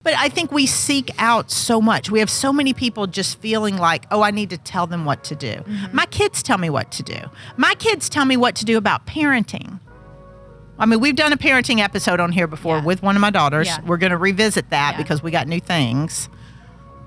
But I think we seek out so much. We have so many people just feeling like, oh, I need to tell them what to do. Mm-hmm. My kids tell me what to do. My kids tell me what to do about parenting. I mean, we've done a parenting episode on here before with one of my daughters. Yeah. We're going to revisit that because we got new things.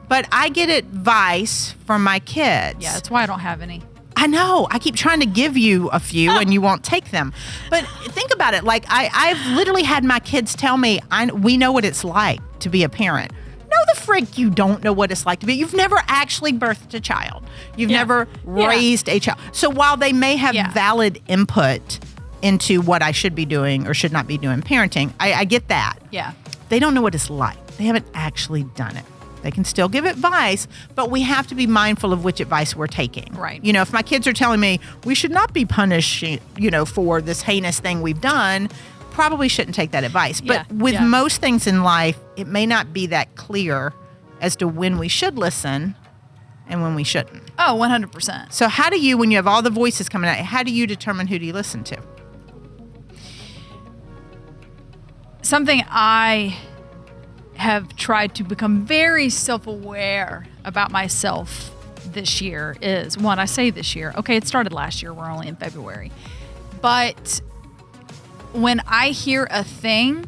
But I get advice from my kids. Yeah, that's why I don't have any. I know. I keep trying to give you a few and you won't take them. But think about it. Like, I've literally had my kids tell me, we know what it's like to be a parent. No, the frick you don't know what it's like to be. You've never actually birthed a child. You've never raised a child. So while they may have valid input into what I should be doing or should not be doing parenting, I get that. Yeah. They don't know what it's like. They haven't actually done it. They can still give advice, but we have to be mindful of which advice we're taking. Right. You know, if my kids are telling me we should not be punished, for this heinous thing we've done, probably shouldn't take that advice. But with most things in life, it may not be that clear as to when we should listen and when we shouldn't. Oh, 100%. So how do you, when you have all the voices coming out, how do you determine who do you listen to? Something I have tried to become very self-aware about myself this year is, one, I say this year, okay, it started last year, we're only in February, but when I hear a thing,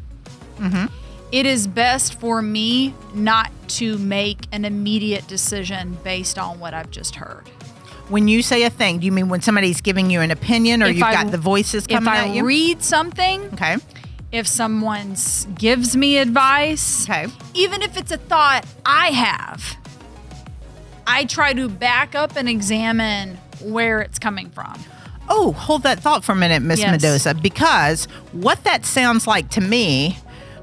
it is best for me not to make an immediate decision based on what I've just heard. When you say a thing, do you mean when somebody's giving you an opinion or you've got the voices coming at you? If I read something, okay. If someone gives me advice, even if it's a thought I have, I try to back up and examine where it's coming from. Oh, hold that thought for a minute, Miss Mendoza, because what that sounds like to me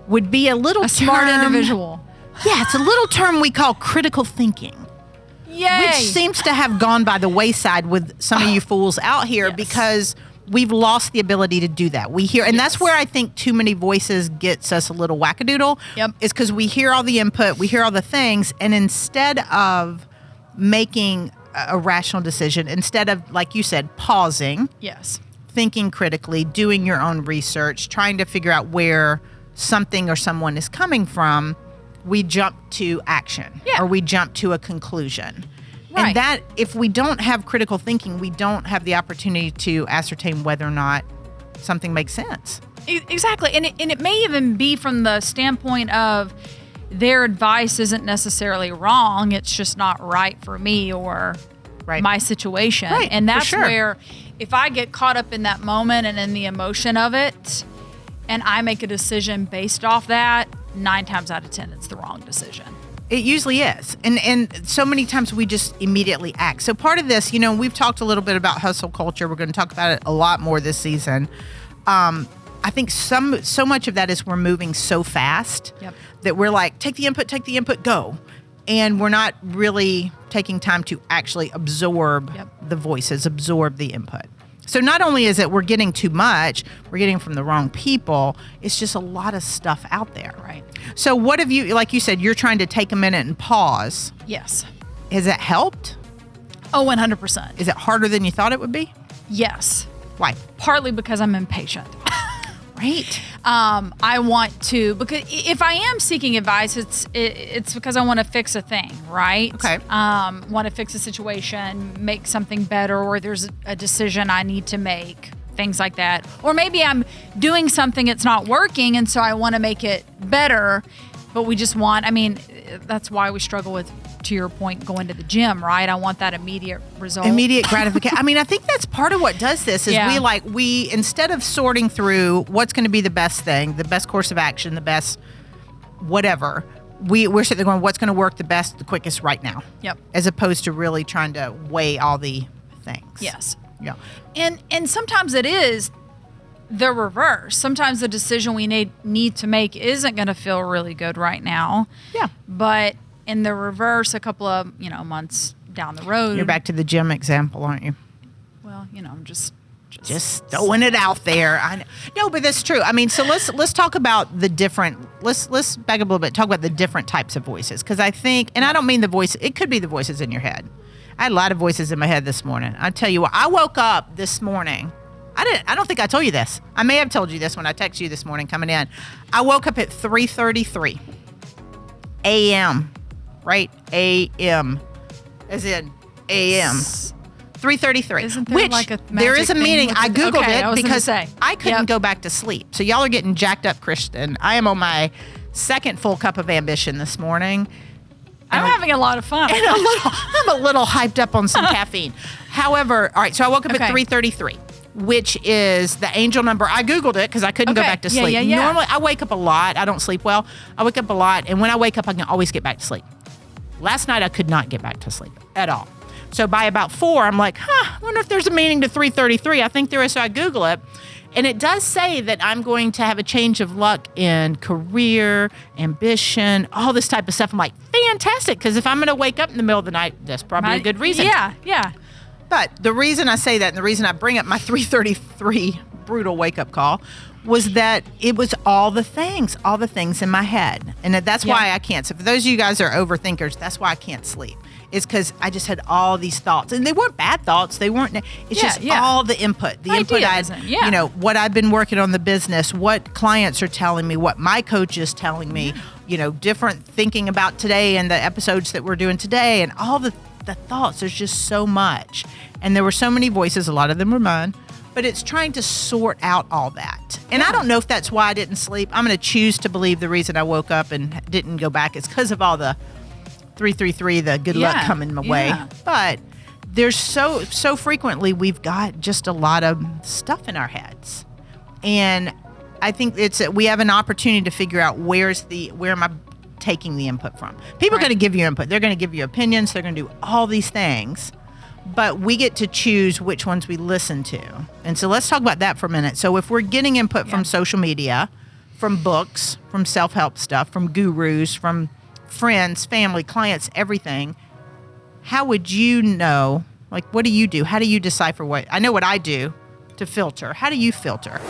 would be a smart individual. Yeah, it's a little term we call critical thinking. Yay. Which seems to have gone by the wayside with some of you fools out here because we've lost the ability to do that. We hear, and that's where I think too many voices gets us a little wackadoodle. Is because we hear all the input, we hear all the things, and instead of making a rational decision, instead of, like you said, pausing, thinking critically, doing your own research, trying to figure out where something or someone is coming from, we jump to action or we jump to a conclusion. Right. And that, if we don't have critical thinking, we don't have the opportunity to ascertain whether or not something makes sense. Exactly. And it may even be from the standpoint of their advice isn't necessarily wrong. It's just not right for me or my situation. Right. And that's where, if I get caught up in that moment and in the emotion of it, and I make a decision based off that, 9 times out of 10, it's the wrong decision. It usually is. And so many times we just immediately act. So part of this, we've talked a little bit about hustle culture. We're going to talk about it a lot more this season. I think so much of that is we're moving so fast that we're like, take the input, go. And we're not really taking time to actually absorb the voices, absorb the input. So not only is it we're getting too much, we're getting from the wrong people, it's just a lot of stuff out there. Right. So what have you, like you said, you're trying to take a minute and pause. Yes. Has that helped? Oh, 100%. Is it harder than you thought it would be? Yes. Why? Partly because I'm impatient. Right. I want to, because if I am seeking advice, it's because I want to fix a thing, right? Okay. Want to fix a situation, make something better, or there's a decision I need to make, things like that. Or maybe I'm doing something that's not working, and so I want to make it better, but that's why we struggle with, to your point, going to the gym, right? I want that immediate result. Immediate gratification. I think that's part of what does this is we instead of sorting through what's going to be the best thing, the best course of action, the best whatever, we're sitting there going, what's going to work the best, the quickest right now? Yep. As opposed to really trying to weigh all the things. Yes. Yeah. And sometimes it is the reverse. Sometimes the decision we need to make isn't going to feel really good right now. Yeah. But in the reverse, a couple of months down the road, you're back to the gym example, aren't you? Well, I'm just throwing it out there. I know. No, but that's true. So let's talk about the different. Let's back up a little bit. Talk about the different types of voices, because I think, and I don't mean the voice. It could be the voices in your head. I had a lot of voices in my head this morning. I tell you what, I woke up this morning. I don't think I told you this. I may have told you this when I texted you this morning coming in. I woke up at 3:33. a.m., right? A.m. as in a.m. 3:33. Isn't there which like a there is a magic thing meaning. with I it? Googled Okay, it I was gonna because say. I couldn't Yep. go back to sleep. So y'all are getting jacked up, Kristen. I am on my second full cup of ambition this morning. I'm having a lot of fun. And I'm a little hyped up on some caffeine. However, all right, so I woke up Okay. at 3:33, which is the angel number. I Googled it because I couldn't go Okay. back to Yeah, sleep. yeah. Normally, I wake up a lot. I don't sleep well. I wake up a lot, and when I wake up, I can always get back to sleep. Last night, I could not get back to sleep at all. So by about 4, I'm like, I wonder if there's a meaning to 3:33. I think there is, so I Google it. And it does say that I'm going to have a change of luck in career, ambition, all this type of stuff. I'm like, fantastic, because if I'm going to wake up in the middle of the night, that's probably a good reason. Yeah, yeah. But the reason I say that and the reason I bring up my 3:33 brutal wake-up call was that it was all the things in my head. And that's why I can't. So for those of you guys that are overthinkers, that's why I can't sleep. It's because I just had all these thoughts. And they weren't bad thoughts. They weren't. It's just all the input. The input you know, what I've been working on the business, what clients are telling me, what my coach is telling me, you know, different thinking about today and the episodes that we're doing today and all the thoughts. There's just so much. And there were so many voices. A lot of them were mine. But it's trying to sort out all that. And I don't know if that's why I didn't sleep. I'm going to choose to believe the reason I woke up and didn't go back is because of all the 333, the good luck coming my way. But there's so frequently we've got just a lot of stuff in our heads. And I think we have an opportunity to figure out where am I taking the input from. People are going to give you input. They're going to give you opinions. They're going to do all these things. But we get to choose which ones we listen to. And so let's talk about that for a minute. So if we're getting input from social media, from books, from self-help stuff, from gurus, from friends, family, clients, everything, how would you know, like, what do you do? How do you decipher what? I know what I do to filter. How do you filter?